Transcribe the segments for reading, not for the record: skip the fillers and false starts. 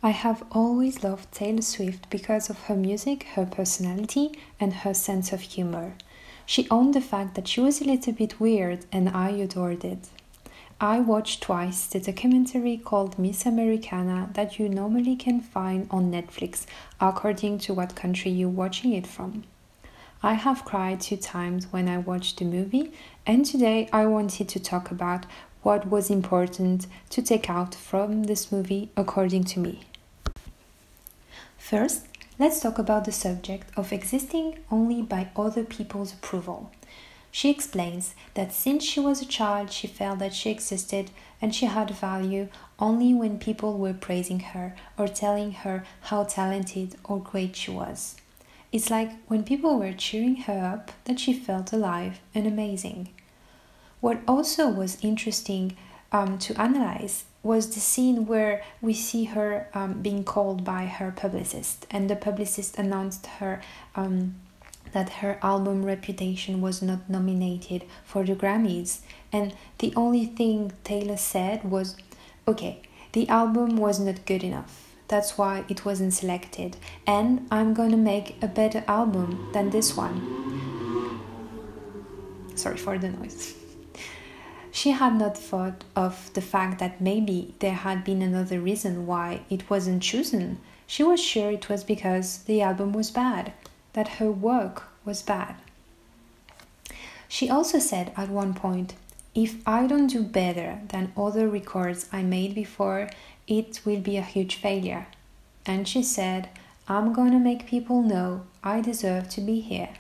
I have always loved Taylor Swift because of her music, her personality, and her sense of humor. She owned the fact that she was a little bit weird, and I adored it. I watched twice the documentary called Miss Americana that you normally can find on Netflix, according to what country you're watching it from. I have cried 2 times when I watched the movie, and today I wanted to talk about what was important to take out from this movie according to me. First, let's talk about the subject of existing only by other people's approval. She explains that since she was a child, she felt that she existed and she had value only when people were praising her or telling her how talented or great she was. It's like when people were cheering her up that she felt alive and amazing. What also was interesting to analyze was the scene where we see her being called by her publicist, and the publicist announced her that her album Reputation was not nominated for the Grammys, and the only thing Taylor said was, okay, the album was not good enough, that's why it wasn't selected, and I'm gonna make a better album than this one. Sorry for the noise. She had not thought of the fact that maybe there had been another reason why it wasn't chosen. She was sure it was because the album was bad, that her work was bad. She also said at one point, if I don't do better than other records I made before, it will be a huge failure. And she said, I'm gonna make people know I deserve to be here.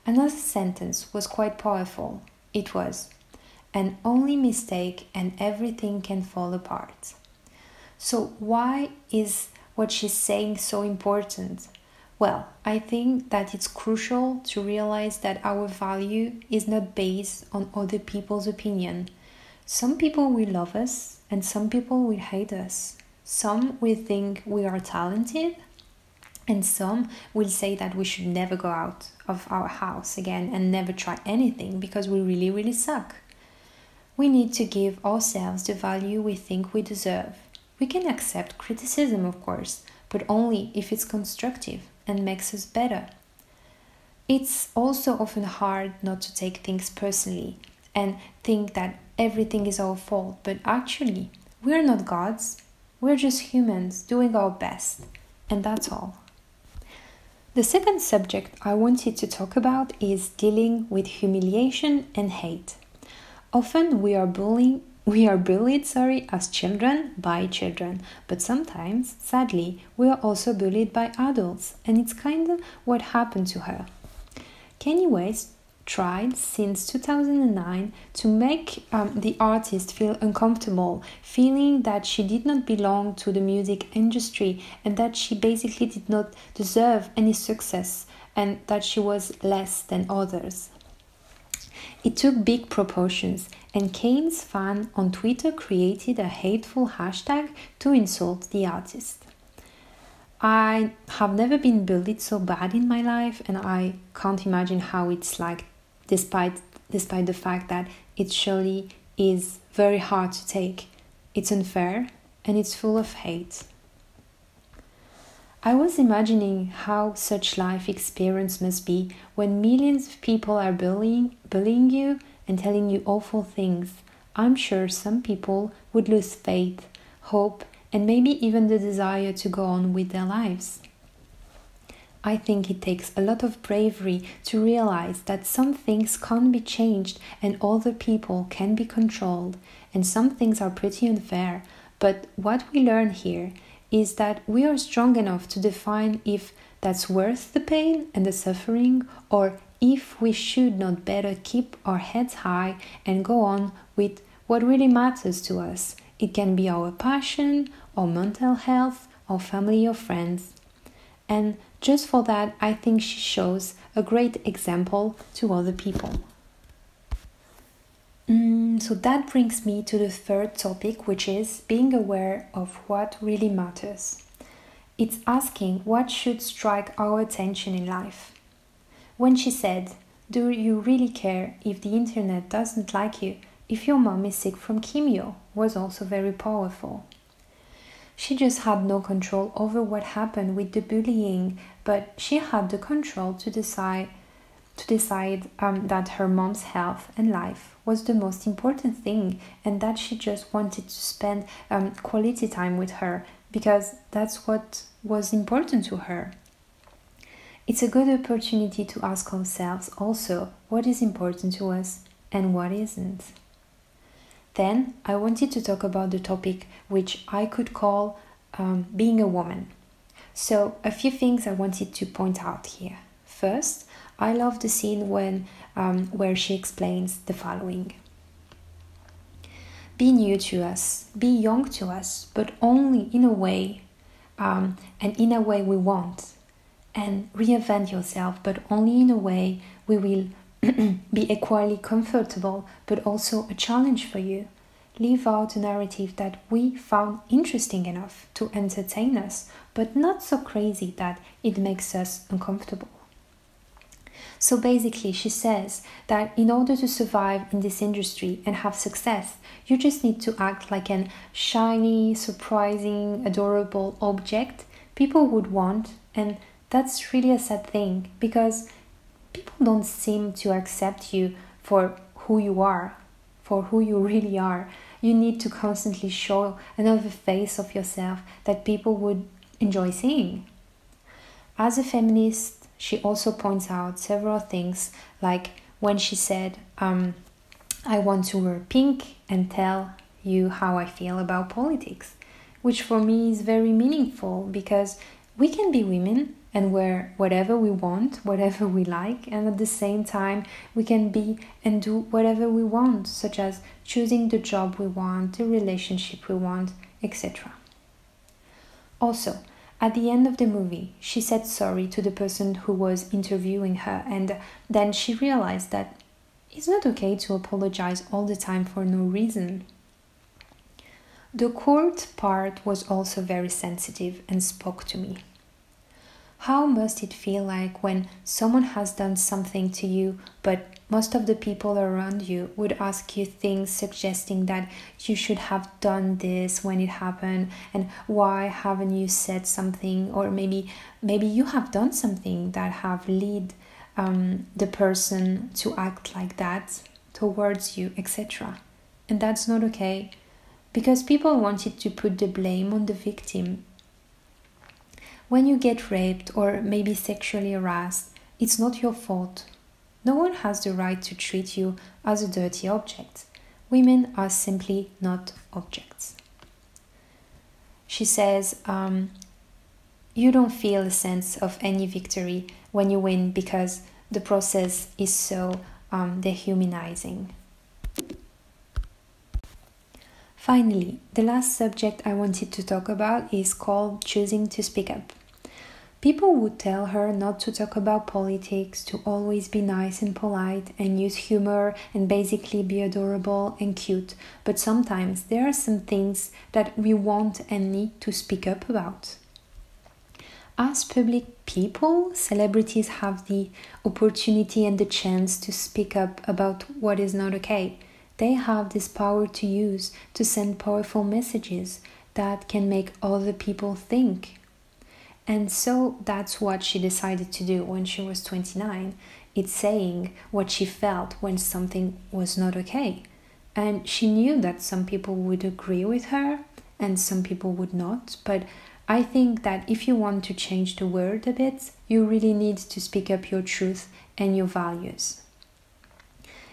Another sentence was quite powerful. It was, an only mistake and everything can fall apart. So why is what she's saying so important? Well, I think that it's crucial to realize that our value is not based on other people's opinion. Some people will love us and some people will hate us. Some will think we are talented and some will say that we should never go out of our house again and never try anything because we really suck. We need to give ourselves the value we think we deserve. We can accept criticism, of course, but only if it's constructive and makes us better. It's also often hard not to take things personally and think that everything is our fault, but actually, we're not gods. We're just humans doing our best, and that's all. The second subject I wanted to talk about is dealing with humiliation and hate. Often we are bullied as children by children, but sometimes, sadly, we are also bullied by adults, and it's kind of what happened to her. Kanye West tried since 2009 to make the artist feel uncomfortable, feeling that she did not belong to the music industry and that she basically did not deserve any success and that she was less than others. It took big proportions, and Kane's fan on Twitter created a hateful hashtag to insult the artist. I have never been bullied so bad in my life, and I can't imagine how it's like, despite the fact that it surely is very hard to take. It's unfair, and it's full of hate. I was imagining how such life experience must be when millions of people are bullying you and telling you awful things. I'm sure some people would lose faith, hope, and maybe even the desire to go on with their lives. I think it takes a lot of bravery to realize that some things can't be changed and other people can be controlled, and some things are pretty unfair. But what we learn here is that we are strong enough to define if that's worth the pain and the suffering, or if we should not better keep our heads high and go on with what really matters to us. It can be our passion, our mental health, our family or friends. And just for that, I think she shows a great example to other people. So that brings me to the third topic, which is being aware of what really matters. It's asking what should strike our attention in life. When she said, do you really care if the internet doesn't like you, if your mom is sick from chemo, was also very powerful. She just had no control over what happened with the bullying, but she had the control to decide that her mom's health and life was the most important thing, and that she just wanted to spend quality time with her because that's what was important to her. It's a good opportunity to ask ourselves also what is important to us and what isn't. Then I wanted to talk about the topic which I could call being a woman. So a few things I wanted to point out here. First, I love the scene where she explains the following. Be new to us, be young to us, but only in a way, and in a way we want. And reinvent yourself, but only in a way we will be equally comfortable, but also a challenge for you. Leave out a narrative that we found interesting enough to entertain us, but not so crazy that it makes us uncomfortable. So basically, she says that in order to survive in this industry and have success, you just need to act like an shiny, surprising, adorable object people would want, and that's really a sad thing because people don't seem to accept you for who you are, for who you really are. You need to constantly show another face of yourself that people would enjoy seeing. As a feminist, she also points out several things, like when she said, I want to wear pink and tell you how I feel about politics, which for me is very meaningful because we can be women and wear whatever we want, whatever we like, and at the same time we can be and do whatever we want, such as choosing the job we want, the relationship we want, etc. Also, at the end of the movie, she said sorry to the person who was interviewing her, and then she realized that it's not okay to apologize all the time for no reason. The court part was also very sensitive and spoke to me. How must it feel like when someone has done something to you, but most of the people around you would ask you things suggesting that you should have done this when it happened, and why haven't you said something, or maybe you have done something that have led the person to act like that towards you, etc. And that's not okay, because people wanted to put the blame on the victim. When you get raped or maybe sexually harassed, it's not your fault. No one has the right to treat you as a dirty object. Women are simply not objects. She says, you don't feel a sense of any victory when you win because the process is so dehumanizing. Finally, the last subject I wanted to talk about is called choosing to speak up. People would tell her not to talk about politics, to always be nice and polite and use humor and basically be adorable and cute. But sometimes there are some things that we want and need to speak up about. As public people, celebrities have the opportunity and the chance to speak up about what is not okay. They have this power to use to send powerful messages that can make other people think. And so that's what she decided to do when she was 29. It's saying what she felt when something was not okay. And she knew that some people would agree with her and some people would not. But I think that if you want to change the world a bit, you really need to speak up your truth and your values.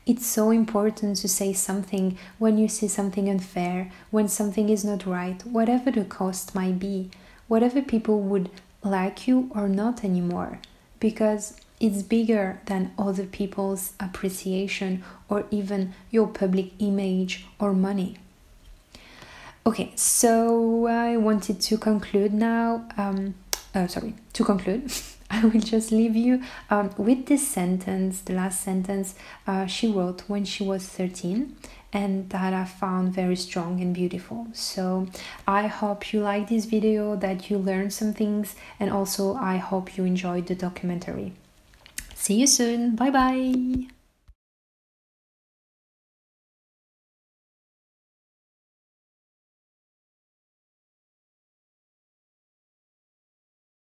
It's so important to say something when you see something unfair, when something is not right, whatever the cost might be, whatever people would like you or not anymore, because it's bigger than other people's appreciation or even your public image or money. Okay, so I wanted to conclude now. To conclude, I will just leave you with this sentence, the last sentence she wrote when she was 13, and that I found very strong and beautiful. So I hope you like this video, that you learned some things, and also I hope you enjoyed the documentary. See you soon. Bye bye.